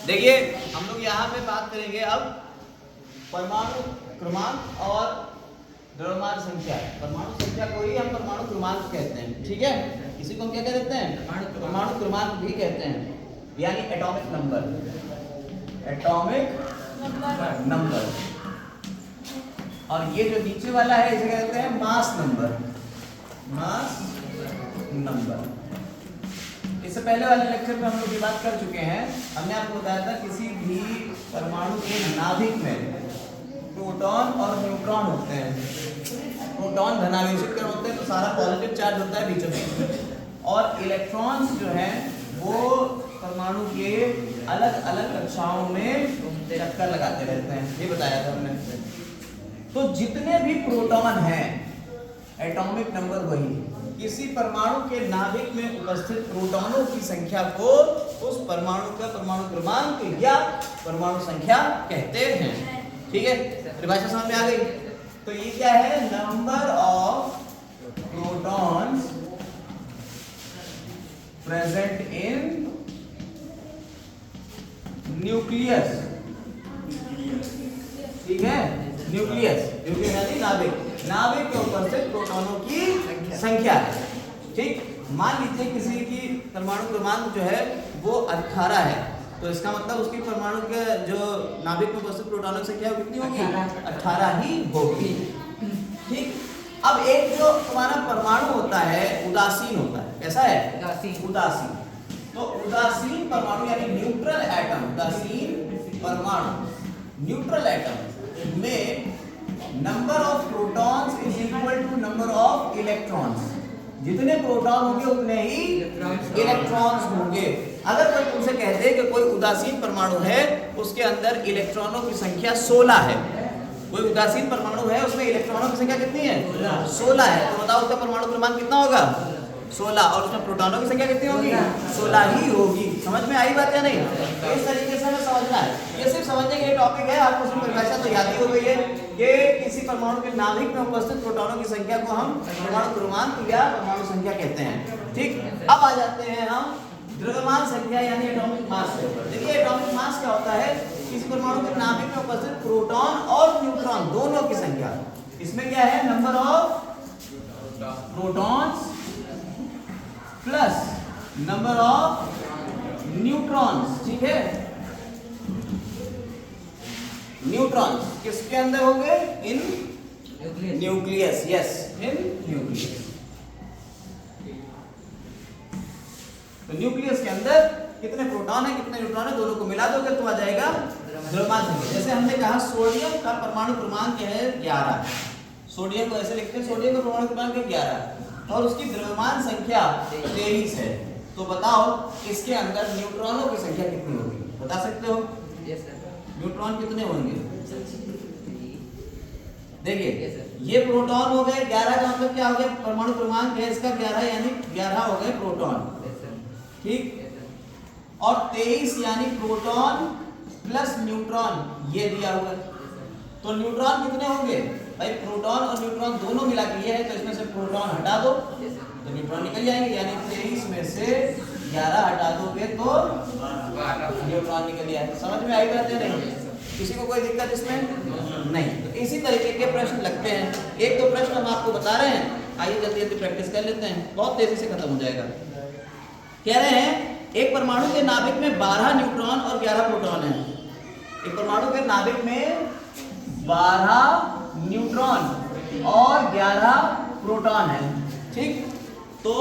देखिए हम लोग यहाँ पे बात करेंगे अब परमाणु क्रमांक और द्रव्यमान संख्या। परमाणु संख्या को ही हम परमाणु क्रमांक कहते हैं, ठीक है। इसी को हम क्या कहते हैं? परमाणु क्रमांक भी कहते हैं, यानी एटॉमिक नंबर। Atomic number. और ये जो नीचे वाला है इसे कहते हैं मास नंबर। Mass number. इससे पहले वाले लेक्चर में हम लोग ये बात कर चुके हैं। हमने आपको बताया था किसी भी परमाणु के नाभिक में प्रोटॉन और न्यूट्रॉन होते हैं। प्रोटॉन धनावेशित कण होते हैं तो सारा पॉजिटिव चार्ज होता है बीचों बीच, और इलेक्ट्रॉन्स जो हैं वो परमाणु के अलग अलग कक्षाओं में चक्कर लगाते रहते हैं, ये बताया था हमने। तो जितने भी प्रोटॉन हैं, एटॉमिक नंबर वही, किसी परमाणु के नाभिक में उपस्थित प्रोटॉनों की संख्या को उस परमाणु का परमाणु क्रमांक या परमाणु संख्या कहते हैं, ठीक है। परिभाषा समझ में आ गई? तो ये क्या है? Number of protons present in nucleus, ठीक है। न्यूक्लियस, न्यूक्लियस यानी नाभिक। नाभिक के उपस्थित प्रोटॉनों की संख्या है, ठीक। मान लीजिए किसी की परमाणु क्रमांक जो है वो 18 है, तो इसका मतलब उसकी परमाणु के जो नाभिक में उपस्थित प्रोटॉनों की संख्या कितनी होगी? 18 ही होगी, ठीक। अब एक जो तुम्हारा परमाणु होता है उदासीन होता है, कैसा है? उदासीन। तो उदासीन परमाणु यानी न्यूट्रल एटम, उदासीन परमाणु न्यूट्रल एटम में number of protons is equal to number of electrons. जितने प्रोटॉन होंगे उतने ही इलेक्ट्रॉन्स होंगे। अगर कोई तुमसे कहते हैं कि कोई उदासीन परमाणु है उसके अंदर इलेक्ट्रॉनों की संख्या 16 है, कोई उदासीन परमाणु है उसमें इलेक्ट्रॉनों की संख्या कितनी है? 16 है, तो बताओ उसका परमाणु क्रमांक कितना होगा? 16। और उसमें प्रोटॉनों की संख्या कितनी होगी? 16 ही होगी। समझ में आई बात या नहीं? इस तरीके से हमें समझना है। ये सिर्फ समझने के लिए टॉपिक है, आपको सिर्फ परिभाषा तो याद ही हो गई है। ये किसी परमाणु के नाभिक में उपस्थित प्रोटॉनों की संख्या को हम परमाणु क्रमांक या परमाणु संख्या कहते हैं, ठीक। अब आ जाते हैं हम द्रव्यमान संख्या यानी एटॉमिक मास के ऊपर। देखिए एटॉमिक मास क्या होता है? किसी परमाणु के नाभिक में उपस्थित प्रोटॉन और न्यूट्रॉन दोनों की संख्या। इसमें क्या है? Number of protons plus number of neutrons, ठीक है। न्यूट्रॉन्स किसके अंदर होंगे? इन न्यूक्लियस, यस, इन न्यूक्लियस। तो न्यूक्लियस के अंदर कितने प्रोटॉन है कितने न्यूट्रॉन है दोनों को मिला दोगे तो आ जाएगा द्रव्यमान संख्या। जैसे हमने कहा सोडियम का परमाणु क्रमांक है 11, सोडियम को ऐसे लिखते हैं, सोडियम का परमाणु क्रमांक है 11 और उसकी द्रव्यमान संख्या 23 है। तो बताओ इसके अंदर न्यूट्रॉनों की संख्या कितनी होगी? बता सकते हो? Yes sir. न्यूट्रॉन कितने होंगे? देखिए ये प्रोटॉन हो गए, 11 का मतलब क्या हो गया? परमाणु क्रमांक है इसका 11 यानी 11 हो गए प्रोटॉन, ठीक। और 23 यानी प्रोटॉन प्लस न्यूट्रॉन ये दिया हुआ है। तो न्यूट्रॉन कितने होंगे भाई? प्रोटॉन और न्यूट्रॉन दोनों मिला के ये है, तो इसमें से प्रोटॉन हटा दो तो न्यूट्रॉन निकल जाएंगे, यानी 23 में से 11 हटा दोगे तो न्यूट्रॉन निकल जाएगा। समझ में आई बात है नहीं? किसी को कोई दिक्कत इसमें नहीं? तो इसी तरीके के प्रश्न लगते हैं। एक दो प्रश्न हम आपको बता रहे हैं, आइए जल्दी जल्दी प्रैक्टिस कर लेते हैं, बहुत तेजी से खत्म हो जाएगा। कह रहे हैं एक परमाणु के नाभिक में 12 न्यूट्रॉन और 11 प्रोटॉन है। एक परमाणु के नाभिक में 12 न्यूट्रॉन और 11 प्रोटॉन है, ठीक। तो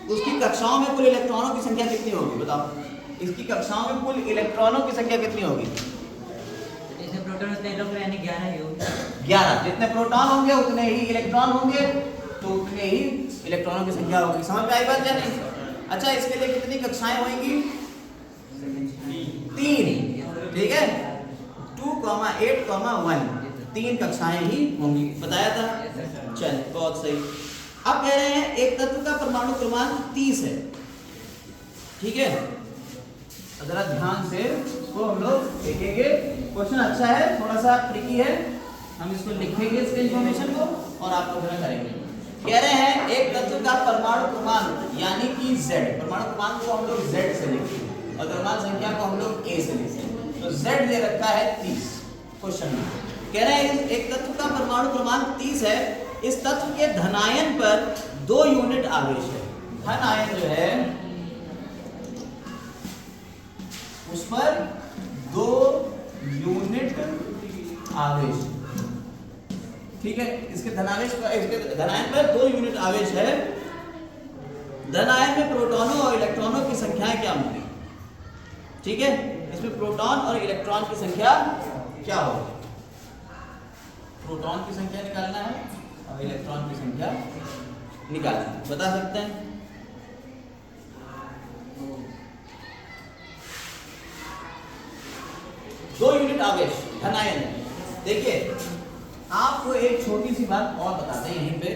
उसकी कक्षाओं में कुल इलेक्ट्रॉनों की संख्या कितनी होगी? बताओ इसकी कक्षाओं में कुल इलेक्ट्रॉनों की संख्या कितनी होगी? जितने प्रोटॉन उतने इलेक्ट्रॉन यानी 11 ही होगी। 11। जितने प्रोटॉन होंगे उतने ही इलेक्ट्रॉन होंगे, तो उतने ही इलेक्ट्रॉनों की संख्या होगी। समझ में आई बात या नहीं? अच्छा इसके लिए कितनी कक्षाएं होंगी? 3, ठीक है। 2,8,1 3 कक्षाएं ही होंगी, बताया था। चल बहुत सही। अब कह रहे हैं एक तत्व का परमाणु क्रमांक 30 है, ठीक है। जरा ध्यान से इसको हम लोग देखेंगे। क्वेश्चन अच्छा है, थोड़ा सा ट्रिकी है, हम इसको लिखेंगे इसके इंफॉर्मेशन को और आपको पूरा करेंगे। कह रहे हैं एक तत्व का परमाणु क्रमांक यानी कि Z, परमाणु क्रमांक को हम लोग Z से लिखते हैं और द्रव्यमान ए से लेते हैं। तो Z दे रखा है 30 क्वेश्चन में। कह रहे हैं एक तत्व का परमाणु क्रमांक 30 है, इस तत्व के धनायन पर 2 यूनिट आवेश है। धन आयन जो है उस पर 2 यूनिट आवेश, ठीक है। इसके धनावेश का, इसके धनायन पर 2 यूनिट आवेश है। धनायन में प्रोटॉनों और इलेक्ट्रॉनों की संख्याएं क्या होंगी, ठीक है। इसमें प्रोटॉन और इलेक्ट्रॉन की संख्या क्या होगी? प्रोटॉन की संख्या निकालना है और इलेक्ट्रॉन की संख्या निकालना है। बता सकते हैं? दो यूनिट आवेश धनायन है। देखिए आपको एक छोटी सी बात और बताते हैं यहीं पे,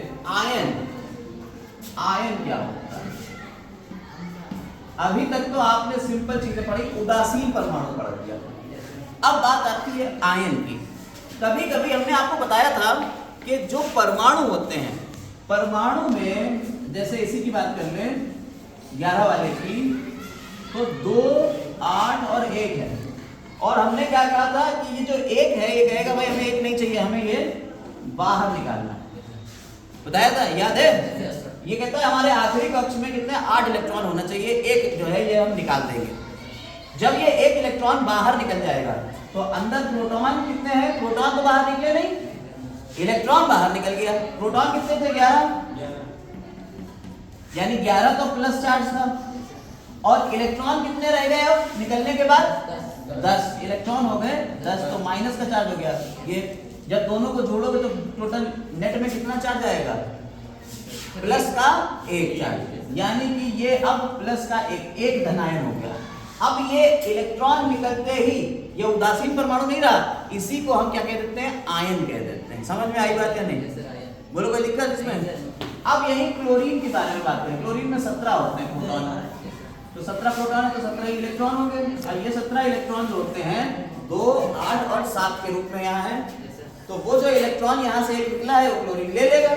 आयन क्या होता है? अभी तक तो आपने सिंपल चीजें पढ़ी, उदासीन परमाणु पढ़ दिया। अब बात आती है आयन की। कभी कभी हमने आपको बताया था कि जो परमाणु होते हैं, परमाणु में जैसे इसी की बात कर लें 11 वाले की, तो 2, 8 और 1 है। और हमने क्या कहा था कि ये जो 1 है ये कहेगा भाई हमें 1 नहीं चाहिए, हमें ये बाहर निकालना है, बताया था, याद है? ये कहता है हमारे आखिरी कक्ष में कितने 8 इलेक्ट्रॉन होना चाहिए, 1 जो है ये हम निकाल देंगे। जब ये 1 इलेक्ट्रॉन बाहर निकल जाएगा तो अंदर प्रोटॉन कितने हैं? प्रोटॉन तो बाहर निकले नहीं, इलेक्ट्रॉन बाहर निकल गया। प्रोटॉन कितने थे? 11, यानी 11 तो प्लस चार्ज था। और इलेक्ट्रॉन कितने रह गए अब निकलने के बाद? 10 इलेक्ट्रॉन हो गए 10, तो माइनस का चार्ज हो गया। ये जब दोनों को जोड़ोगे तो टोटल नेट में कितना चार्ज आएगा? प्लस का 1 चार्ज, यानी कि ये अब प्लस का 1 धनायन हो गया। अब ये इलेक्ट्रॉन निकलते ही ये उदासीन परमाणु नहीं रहा, इसी को हम क्या कह देते हैं? आयन कह देते हैं। समझ में आई बात या नहीं? बोलो कोई दिक्कत इसमें? अब यही क्लोरीन के बारे में बात करें। क्लोरीन में 17 होते हैं प्रोटॉन, तो 17 प्रोटॉन है तो 17 इलेक्ट्रॉन हो गए। और ये 17 इलेक्ट्रॉन जोड़ते हैं 2, 8 और 7 के रूप में यहाँ है। तो वो जो इलेक्ट्रॉन यहाँ से निकला है वो क्लोरीन ले लेगा,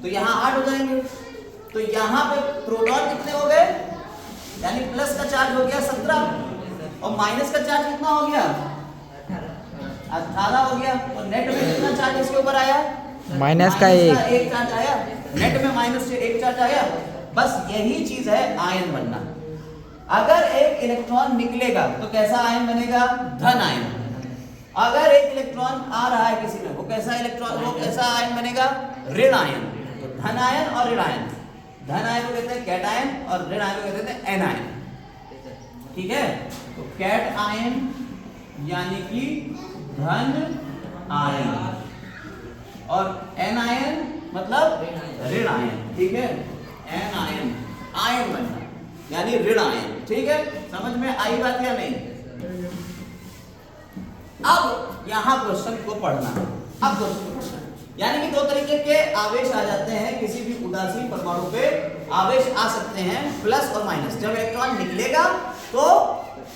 तो यहाँ 8 हो जाएंगे। तो यहाँ पे प्रोटॉन कितने हो गए? यानी प्लस का चार्ज हो गया 17 और माइनस का चार्ज कितना हो गया? 18 हो गया। और नेट में कितना चार्ज इसके ऊपर आया? माइनस का 1 चार्ज आया। नेट में माइनस से 1 चार्ज आया। बस यही चीज है आयन बनना। अगर एक इलेक्ट्रॉन निकलेगा तो कैसा आयन बनेगा? धन आयन। अगर एक इलेक्ट्रॉन आ रहा है किसी में, वो कैसा इलेक्ट्रॉन, वो कैसा आयन बनेगा? ऋण आयन। तो धन आयन और ऋण आयन, धन आयन को कहते हैं कैटायन और ऋण आयन को कहते हैं एनायन, ठीक है। तो कैट आयन यानी कि धन आयन और एनायन मतलब ऋण आयन, ठीक है। एन आयन, आयन बनना यानी ऋण आयन, ठीक है। समझ में आई बात या नहीं? अब यहां क्वेश्चन को पढ़ना। अब क्वेश्चन को पढ़ना यानी कि 2 तरीके के आवेश आ जाते हैं किसी भी उदासीन परमाणु पे। आवेश आ सकते हैं प्लस और माइनस। जब इलेक्ट्रॉन निकलेगा तो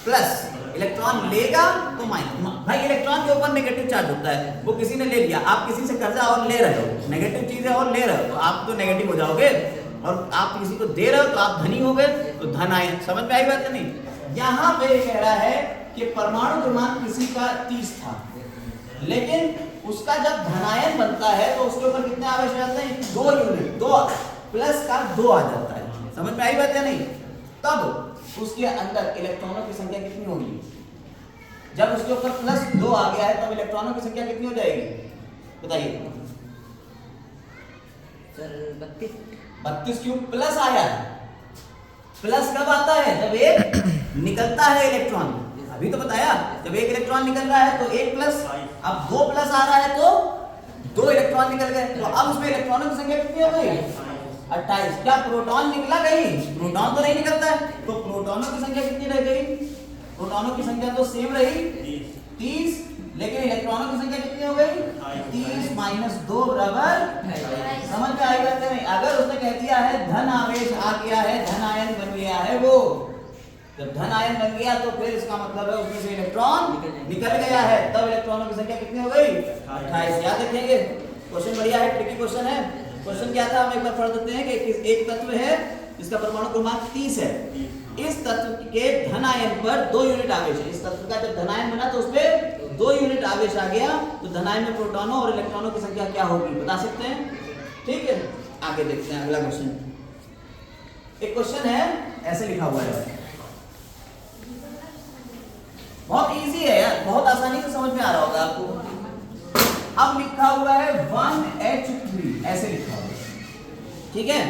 प्लस, इलेक्ट्रॉन लेगा तो माइनस। भाई इलेक्ट्रॉन के ऊपर नेगेटिव चार्ज होता है, वो किसी ने ले लिया, आप किसी से कर्जा और ले रहे हो, नेगेटिव चीज है और ले रहे हो, तो आप तो नेगेटिव हो जाओगे। और आप किसी को दे रहे हो तो आप धनी हो गए, तो धन आयन। समझ में आई बात या नहीं? यहाँ पे कह रहा है कि परमाणु क्रमांक किसी का 30 था, लेकिन उसका जब धनायन बनता है तो उसके ऊपर कितने आवेश आ जाते हैं? 2 यूनिट, 2 प्लस का 2 आ जाता है। समझ में आई बात या नहीं? तब उसके अंदर इलेक्ट्रॉनों की संख्या कितनी होगी? जब उसके ऊपर प्लस 2 आ गया है तब इलेक्ट्रॉनों की संख्या कितनी हो जाएगी? बताइए। सर 32 क्यों प्लस आया है? प्लस कब आता है? जब एक निकलता है इलेक्ट्रॉन। अभी तो बताया जब एक इलेक्ट्रॉन निकल रहा है तो 1 प्लस, अब 2 प्लस आ रहा है तो 2 इलेक्ट्रॉन निकल गए। तो अब उसमें इलेक्ट्रॉनों की संख्या कितनी हो गई? 28। क्या प्रोटॉन निकला कहीं? प्रोटॉन तो नहीं निकलता है, तो प्रोटॉनों की संख्या कितनी रह गई? प्रोटॉनों की संख्या तो सेम रही 30, लेकिन इलेक्ट्रॉनों की संख्या कितनी हो गई? 30 माइनस 2 बराबर। समझ में आई बात नहीं? अगर उसने कह दिया है धन आवेश आ गया है, धन आयन बन गया है, वो जब धन आयन बन गया तो फिर इसका मतलब है उसमें से इलेक्ट्रॉन निकल गया है, तब इलेक्ट्रॉनों की संख्या कितनी हो गई? 28। याद रखेंगे, क्वेश्चन बढ़िया है, ट्रिकी क्वेश्चन है। क्वेश्चन क्या था हम एक बार पढ़ देते हैं कि एक तत्व है जिसका परमाणु क्रमांक 30 है, इस तत्व के धन आयन पर 2 यूनिट आवेश है। इस तत्व का जब धन आयन बना तो उस पे 2 यूनिट आवेश आ गया, तो धन आयन में प्रोटॉनों और इलेक्ट्रॉनों की संख्या क्या होगी बता सकते हैं? ठीक है, आगे देखते हैं अगला क्वेश्चन। एक क्वेश्चन है ऐसे लिखा हुआ है, बहुत इजी है यार, बहुत आसानी से समझ में आ रहा होगा आपको। अब लिखा हुआ है 1H3 ऐसे लिखा हुआ है, ठीक है।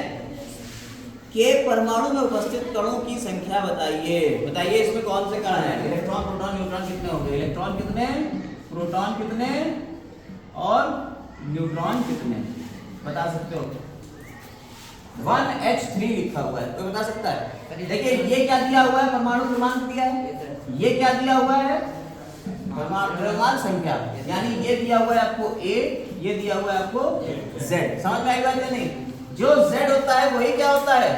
के परमाणु में उपस्थित कणों की संख्या बताइए। बताइए इसमें कौन से कण हैं? इलेक्ट्रॉन, प्रोटॉन, न्यूट्रॉन कितने होंगे? इलेक्ट्रॉन कितने, प्रोटॉन कितने और न्यूट्रॉन कितने बता सकते हो? 1H3 लिखा हुआ है, कोई बता सकता है? देखिए ये क्या दिया हुआ है? परमाणु क्रमांक दिया है। ये क्या दिया हुआ है? परमाणु द्रव्यमान संख्या, यानी ये दिया हुआ है आपको A, ये दिया हुआ है आपको Z। समझ में आई बात या नहीं? जो Z होता है वही क्या होता है?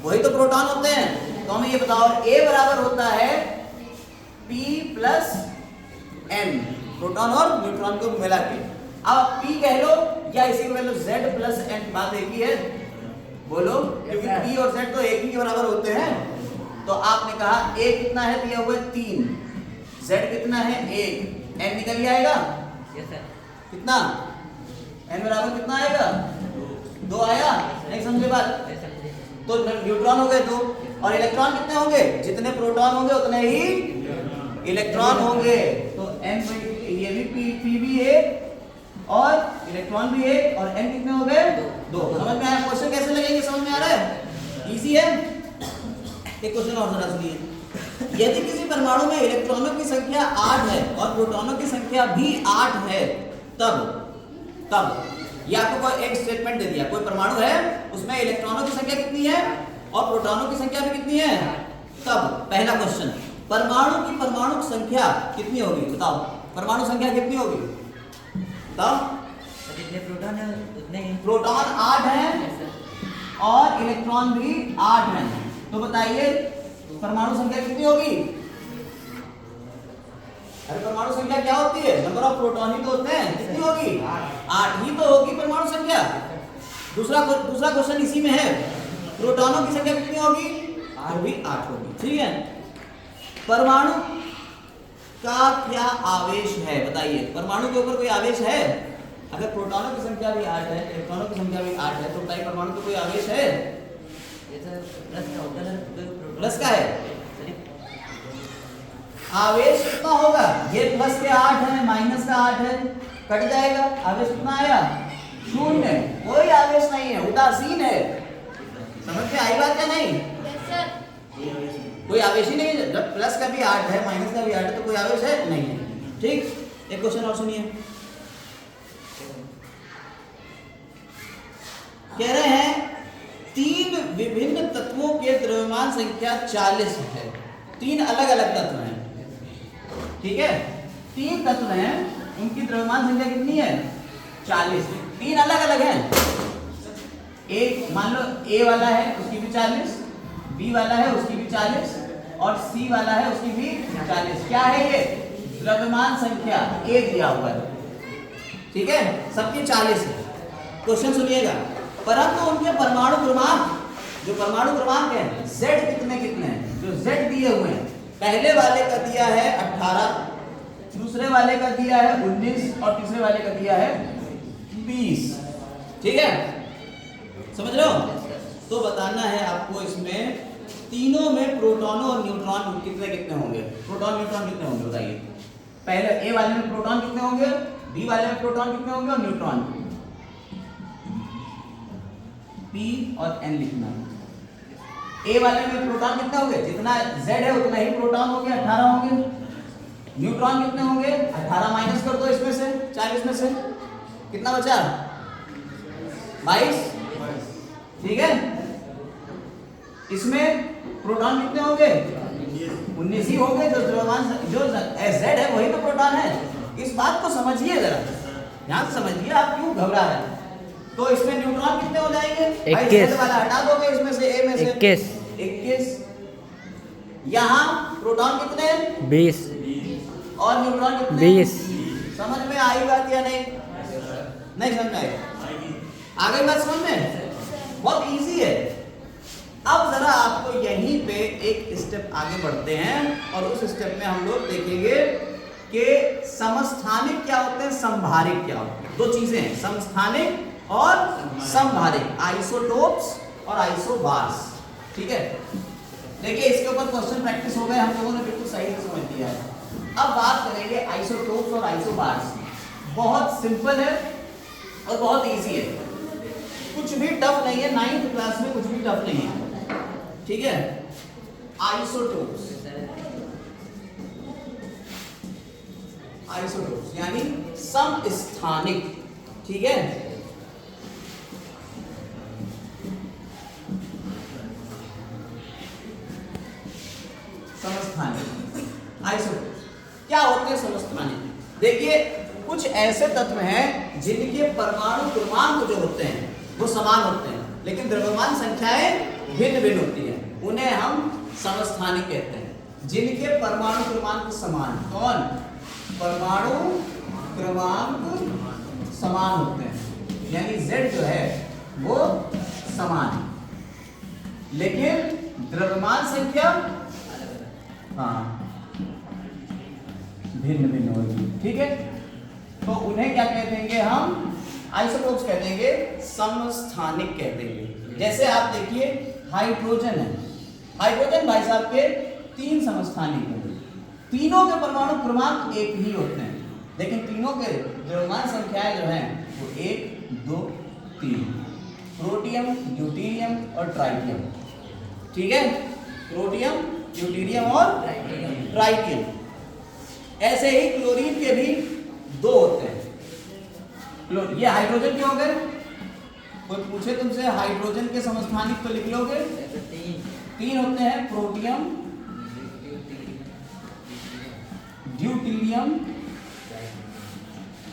वही तो प्रोटॉन होते हैं। तो हमें ये बताओ, A बराबर होता है P प्लस N, प्रोटॉन और न्यूट्रॉन को मिला के। अब P कह लो या इसी को कह लो Z प्लस N, बात एक ही है, बोलो, क्योंकि P और Z तो एक ही के बराबर होते हैं। तो आपने कहा A कितना है? दिया हुआ है 3, Z कितना है? 1, N निकल आएगा कितना? N बराबर कितना आएगा? 2 आया, नहीं समझे बात? तो न्यूट्रॉन हो गए 2 और इलेक्ट्रॉन कितने होंगे? जितने प्रोटॉन होंगे उतने ही इलेक्ट्रॉन होंगे। तो N ये भी P भी 1 और इलेक्ट्रॉन भी 1 और N कितने हो गए? 2। समझ में आया? क्वेश्चन कैसे लगेंगे? समझ में आ रहा है? इजी है। एक क्वेश्चन और जरा सुनिए, यदि किसी परमाणु में इलेक्ट्रॉनों की संख्या 8 है और प्रोटॉनों की संख्या भी 8 है, तब ये आपको कोई एक स्टेटमेंट दे दिया, कोई परमाणु है उसमें इलेक्ट्रॉनों की संख्या कितनी है और प्रोटॉनों की संख्या भी कितनी है, तब पहला क्वेश्चन, परमाणु की परमाणु संख्या कितनी होगी? बताओ, परमाणु संख्या कितनी होगी? तब जितने प्रोटॉन है उतने ही। प्रोटॉन 8 है और इलेक्ट्रॉन भी 8 है, तो बताइए परमाणु संख्या कितनी होगी? अरे परमाणु संख्या क्या होती है? नंबर ऑफ प्रोटॉन ही तो होते हैं, कितनी होगी? 8 ही तो होगी परमाणु संख्या। दूसरा क्वेश्चन इसी में है, प्रोटॉनों की संख्या कितनी होगी? वो भी 8 होगी, ठीक है। परमाणु का क्या आवेश है? बताइए, परमाणु के ऊपर कोई आवेश है? अगर प्रोटॉनों की संख्या भी 8 है, इलेक्ट्रॉनों की संख्या भी 8 है, तो बताइए परमाणु पे कोई आवेश है? प्लस का है, आवेश कितना होगा? ये प्लस के 8 है, माइनस का 8 है, कट जाएगा, आवेश कितना आया? 0। कोई आवेश नहीं है, उदासीन है। समझ में आई बात या नहीं? कोई आवेश ही नहीं है। जब प्लस का भी 8 है, माइनस का भी 8 है, तो कोई आवेश है नहीं है, ठीक। एक क्वेश्चन और सुनिए, कह रहे हैं 3 विभिन्न तत्वों के द्रव्यमान संख्या 40 है। 3 अलग अलग तत्व हैं, ठीक है, 3 तत्व हैं, उनकी द्रव्यमान संख्या कितनी है? 40। 3 अलग अलग हैं। एक मान लो A वाला है, उसकी भी 40, B वाला है, उसकी भी 40 और C वाला है, उसकी भी 40। क्या है ये? द्रव्यमान संख्या A दिया हुआ है, ठीक है, सबकी 40 है। क्वेश्चन सुनिएगा, परंतु उनके परमाणु क्रमांक, जो परमाणु क्रमांक है Z कितने कितने हैं? जो Z दिए हुए हैं, पहले वाले का दिया है 18, दूसरे वाले का दिया है 19 और तीसरे वाले का दिया है 20, ठीक है, समझ रहे हो? तो बताना है आपको इसमें तीनों में प्रोटॉनों और न्यूट्रॉन कितने कितने होंगे? प्रोटॉन न्यूट्रॉन कितने होंगे बताइए? पहले A वाले में प्रोटॉन कितने होंगे, B वाले में प्रोटॉन कितने होंगे और न्यूट्रॉन? P और N लिखना। A वाले में प्रोटॉन कितने होंगे? जितना Z है उतना ही प्रोटॉन होंगे, 18 होंगे। न्यूट्रॉन कितने होंगे? 18 माइनस कर दो इसमें से, 40 में से, कितना बचा? 22, ठीक है। इसमें प्रोटॉन कितने होंगे? 19 ही होंगे। जो द्रव्यमान जो Z है वही तो प्रोटॉन है। इस बात को समझिए जरा, ध्यान से समझिए, आप क्यों घबरा रहे हैं? तो इसमें न्यूट्रॉन कितने हो जाएंगे? 21 वाला हटा दोगे इसमें से, A में से 21। यहाँ प्रोटॉन कितने? 20 और न्यूट्रॉन कितने? 20। समझ में आई बात या नहीं? नहीं समझ में आई? आ गई बात समझ में? बहुत इजी है। अब जरा आपको यहीं पे एक स्टेप आगे बढ़ते हैं और उस स्टेप में हम लोग देखेंगे कि समस्थानिक क्या होते हैं, समभारिक क्या होते हैं। दो चीजें हैं, समस्थानिक और समभारिक, आइसोटोप्स और आइसोबार्स। ठीक है, देखिए इसके ऊपर क्वेश्चन प्रैक्टिस हो गए, हम लोगों ने बिल्कुल सही से समझ लिया है। अब बात करेंगे आइसोटोप्स और आइसोबार्स। बहुत सिंपल है और बहुत इजी है, कुछ भी टफ नहीं है, 9th क्लास में कुछ भी टफ नहीं है। ठीक है, आइसोटोप्स, आइसोटोप्स यानी समस्थानिक। ठीक है, समस्थानिक आइसोटोप्स क्या होते हैं समस्थानिक? देखिए कुछ ऐसे तत्व हैं जिनके परमाणु क्रमांक जो होते हैं वो समान होते हैं, लेकिन द्रव्यमान संख्याएं भिन्न भिन्न होती हैं, उन्हें हम समस्थानिक कहते हैं। जिनके परमाणु क्रमांक समान, कौन? परमाणु क्रमांक समान होते हैं, यानी Z जो है वो समान है, लेकिन द्रव्यमान संख्या भिन्न भिन्न होगी। ठीक है, तो उन्हें क्या कह देंगे हम? आइसोटोप्स कह देंगे, समस्थानिक कह देंगे। जैसे आप देखिए हाइड्रोजन है, हाइड्रोजन भाई साहब के 3 समस्थानिक हैं, तीनों के परमाणु क्रमांक एक ही होते हैं, लेकिन तीनों के द्रव्यमान संख्याएं जो हैं वो 1, 2, 3, प्रोटियम, ड्यूटेरियम और ट्राइटियम। ठीक है, प्रोटियम, ड्यूटेरियम और ट्राइटियम। ऐसे ही क्लोरीन के भी 2 होते हैं। ये हाइड्रोजन के हो गए। कोई पूछे तुमसे हाइड्रोजन के समस्थानिक तो लिख लोगे? 3 होते हैं, प्रोटियम, ड्यूटेरियम,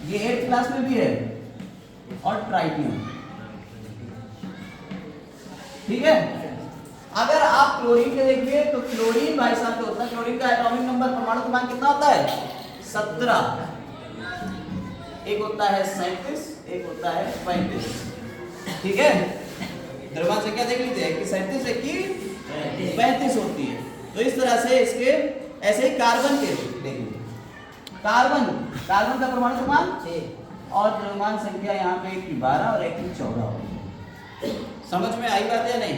ये 8th क्लास में भी है, और ट्राइटियम। ठीक है, अगर आप क्लोरीन के देखिए तो क्लोरीन भाई साहब जो होता है, क्लोरीन का एटॉमिक नंबर, परमाणु क्रमांक कितना होता है? 17। एक होता है 37, एक होता है 35। ठीक है, द्रव्यमान संख्या देख लीजिए कि 37 एक की 35 होती है। तो इस तरह से इसके ऐसे ही कार्बन के देखिए, कार्बन का परमाणु क्रमांक 6 और द्रव्यमान संख्या यहाँ पे 1 की 12 और 1 की 14 होती है। समझ में आई बात है नहीं?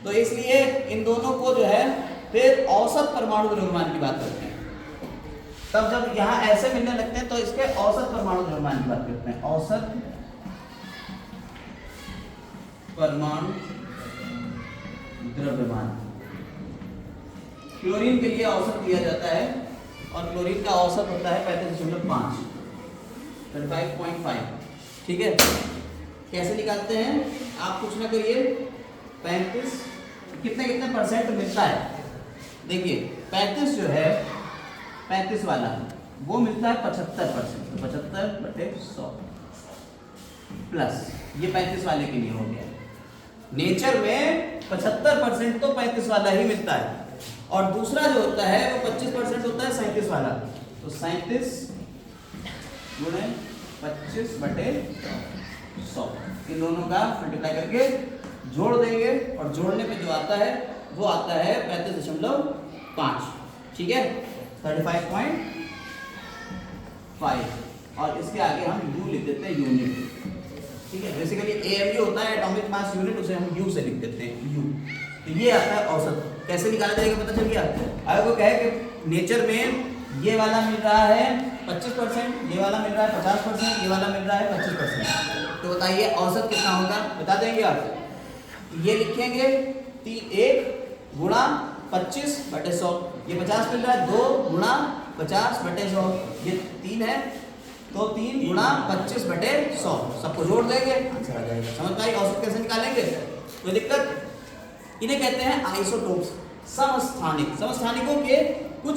तो इसलिए इन दोनों को जो है फिर औसत परमाणु द्रव्यमान की बात करते हैं। तब जब यहाँ ऐसे मिलने लगते हैं तो इसके औसत परमाणु द्रव्यमान की बात करते हैं, औसत परमाणु द्रव्यमान। क्लोरीन के लिए औसत दिया जाता है और क्लोरीन का औसत होता है 35.5, 35.5। ठीक है, कैसे निकालते हैं आप कुछ ना करिए। 35 कितने परसेंट मिलता है? देखिए 35 जो है, 35 वाला वो मिलता है 75%, तो 75/100 प्लस ये 35 वाले के लिए हो गया। नेचर में 75% तो 35 वाला ही मिलता है, और दूसरा जो होता है वो 25% होता है 37 वाला। तो 37 गुणे 25/100, इन दोनों का मल्टीप्लाई करके जोड़ देंगे और जोड़ने पे जो आता है वो आता है 35.5। ठीक है, 35.5, और इसके आगे हम U लिख देते हैं, यूनिट। ठीक है, बेसिकली AMU होता है एटॉमिक मास यूनिट, उसे हम U से लिख देते हैं, U। तो ये आता है औसत। कैसे निकाला जाएगा पता चल गया? अगर वो कहे कि नेचर में ये वाला मिल रहा है 25%, ये वाला मिल रहा है 50%, ये वाला मिल रहा है 25%, तो बताइए औसत कितना होगा? बता देंगे आप? ये लिखेंगे 1 गुणा 25/100, ये 50 मिल रहा है, 2 गुणा 50/100, ये 3 है, तो 3 गुणा 25/100, सबको जोड़ देंगे, आंसर आ जाएगा। समझ में आई? औसत कैसे निकालेंगे? कोई दिक्कत? इन्हें कहते हैं आइसोटोप्स, समस्थानिक। समस्थानिकों के कुछ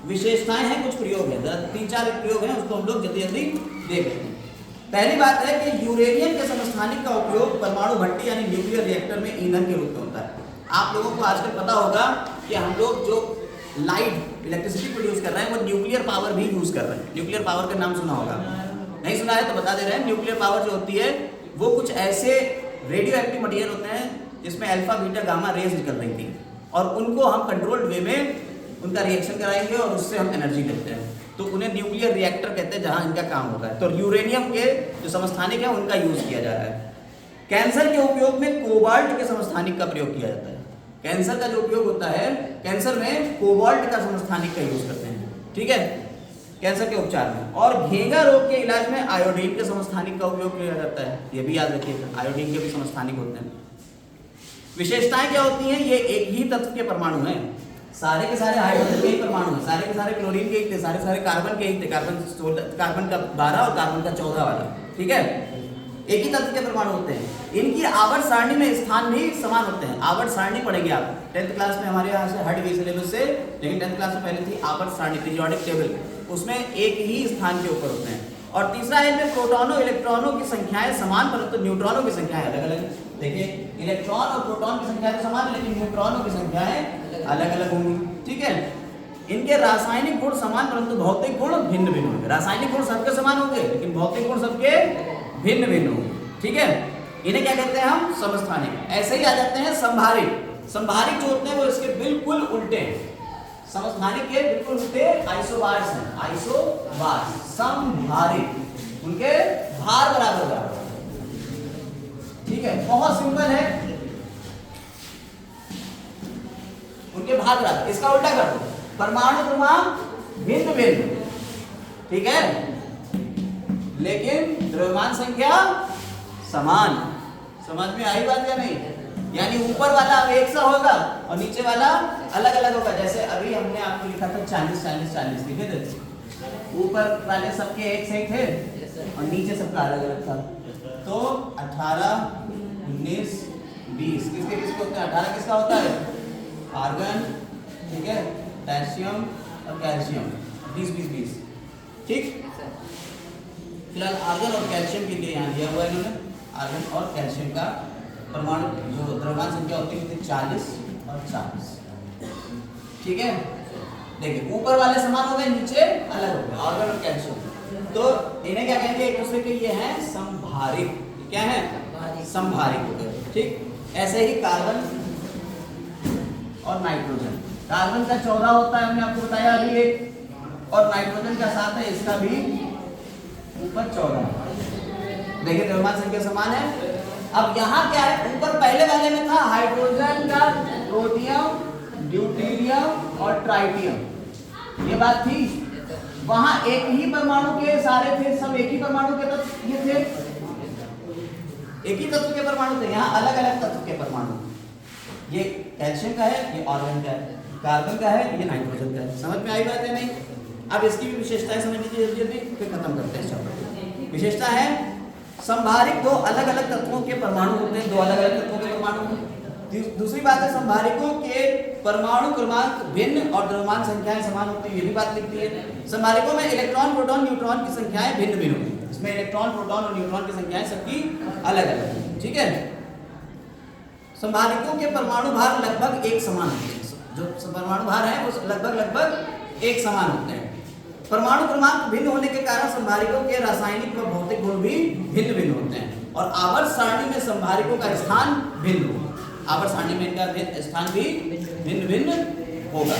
विशेषताएं हैं, कुछ प्रयोग हैं, 3-4 प्रयोग हैं, उसको हम लोग जल्दी जल्दी देख लेते हैं। पहली बात है कि यूरेनियम के समस्थानिक का उपयोग परमाणु भट्टी यानी न्यूक्लियर रिएक्टर में ईंधन के रूप में होता है। आप लोगों को आजकल पता होगा कि हम लोग जो लाइट इलेक्ट्रिसिटी प्रोड्यूस कर रहे हैं वो न्यूक्लियर पावर भी यूज कर रहे हैं। न्यूक्लियर पावर का नाम सुना होगा? नहीं सुना है तो बता दे रहे हैं। न्यूक्लियर पावर जो होती है वो कुछ ऐसे रेडियो एक्टिव मटेरियल होते हैं जिसमें अल्फा बीटा गामा रेज निकल रही थी, और उनको हम कंट्रोल्ड वे में उनका रिएक्शन कराएंगे और उससे हम एनर्जी लेते हैं, तो उन्हें न्यूक्लियर रिएक्टर कहते हैं, जहां इनका काम होता है। तो यूरेनियम के जो समस्थानिक है उनका यूज किया जा रहा है। कैंसर के उपयोग में कोबाल्ट के समस्थानिक का प्रयोग किया जाता है। कैंसर का जो उपयोग होता है, कैंसर में कोबाल्ट का समस्थानिक का यूज करते हैं, ठीक है, कैंसर के उपचार में। और घेंगा रोग के इलाज में आयोडीन के समस्थानिक का उपयोग किया जाता है, ये भी याद रखिएगा, आयोडीन के भी समस्थानिक होते हैं। विशेषताएं क्या होती हैं? ये एक ही तत्व के परमाणु हैं, सारे के सारे हाइड्रोजन के ही परमाणु हैं, सारे के सारे क्लोरीन के ही थे, सारे सारे कार्बन के ही थे, कार्बन का 12 और कार्बन का 14 वाला, ठीक है, एक ही तत्व के परमाणु होते हैं। इनकी आवर्त सारणी में स्थान भी समान होते हैं। आवर्त सारणी पढ़ेंगे आप 10th क्लास में, हमारे यहाँ से हट गई सिलेबस से, लेकिन 10th क्लास में पहले थी आवर्त सारणी, पीरियोडिक टेबल, उसमें एक ही स्थान के ऊपर होते हैं। और तीसरा है इनमें प्रोटॉनों इलेक्ट्रॉनों की संख्याएं समान, परंतु न्यूट्रॉनों की संख्याएं अलग अलग। देखिए, इलेक्ट्रॉन और प्रोटॉन की संख्या तो समान, लेकिन न्यूट्रॉनों की संख्याएं अलग अलग होंगी, ठीक है। इनके रासायनिक गुण समान, परंतु भौतिक गुण भिन्न भिन्न होंगे। रासायनिक गुण सबके समान होंगे, लेकिन भौतिक गुण सबके भिन्न भिन्न होंगे, ठीक है। इन्हें क्या कहते हैं हम? समस्थानिक। ऐसे ही आ जाते हैं संभारिक। संभारिक जो होते हैं वो इसके बिल्कुल उल्टे हैं, समस्थानिक के बिल्कुल उल्टे आइसोबार्स हैं, आइसोबार्स। संभारिक उनके भार बराबर बराबर, ठीक है, बहुत सिंपल है, उनके भार बराबर। इसका उल्टा कर दो, परमाणु क्रमांक भिन्न भिन्न, ठीक है, लेकिन द्रव्यमान संख्या समान। समझ में आई बात या नहीं? यानी ऊपर वाला एक सा होगा और नीचे वाला अलग अलग होगा। जैसे अभी हमने आपको लिखा था 40 40 40, लिखे थे, ऊपर वाले सबके एक से थे और नीचे सबका अलग अलग था। तो 18 19 20 किसके किसके होते हैं? 18 किसका होता है? आर्गन, ठीक है, पोटेशियम और कैल्शियम, 20 20 20, ठीक। फिलहाल आर्गन और कैल्शियम के लिए यहाँ दिया हुआ है इन्होंने, आर्गन और कैल्शियम का परमाणु जो द्रव्यमान संख्या होती है 40 और 40, ठीक है। देखिए, ऊपर वाले समान हो गए, नीचे अलग हो गए, आर्गन और कैल्शियम। तो इन्हें क्या कहेंगे? एक दूसरे के ये हैं संभारिक। क्या है? संभारिक हो गए, ठीक। ऐसे ही कार्बन और नाइट्रोजन, कार्बन का 14 होता है, हमने आपको बताया अभी एक, और नाइट्रोजन का 7 है, इसका भी ऊपर 14। देखिए, द्रव्यमान संख्या समान है। अब यहाँ क्या है? ऊपर पहले वाले में था हाइड्रोजन का प्रोटियम, ड्यूटेरियम और ट्राइटियम, ये बात थी। वहां एक ही परमाणु के सारे थे, सब एक ही परमाणु के तत्व ये थे, एक ही तत्व के परमाणु थे। यहाँ अलग अलग तत्व के परमाणु, ये कैल्शियम का है, ये आर्गन का है, कार्बन का है, ये नाइट्रोजन का है। समझ में आई बात है नहीं? अब इसकी भी विशेषताएं समझ लीजिए जल्दी जल्दी, फिर खत्म करते हैं चैप्टर। विशेषता है संभारिक, दो अलग अलग तत्वों के परमाणु होते हैं, दो अलग अलग तत्वों के परमाणु। दूसरी बात है, संभारिकों के परमाणु क्रमांक भिन्न और द्रव्यमान संख्याएं समान होती है, ये भी बात लिखती है। संभारिकों में इलेक्ट्रॉन प्रोटॉन न्यूट्रॉन की संख्याएं भिन्न भिन्न होती है, इसमें इलेक्ट्रॉन प्रोटॉन और न्यूट्रॉन की संख्याएं सबकी अलग अलग, ठीक है। संभारिकों के परमाणु भार लगभग एक समान होते हैं, जो परमाणु भार है वो लगभग एक समान होते हैं। परमाणु क्रमांक भिन्न होने के कारण संभारिकों के रासायनिक व भौतिक गुण भी भिन्न भिन्न होते हैं, और आवर्त सारणी में संभारिकों का स्थान भिन्न होगा, आवर्त सारणी में इनका स्थान भी भिन्न भिन्न होगा,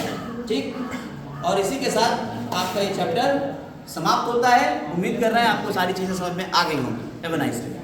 ठीक। और इसी के साथ आपका ये चैप्टर समाप्त होता है। उम्मीद कर रहे हैं आपको सारी चीजें समझ में आ गई होंगी। Have a nice day.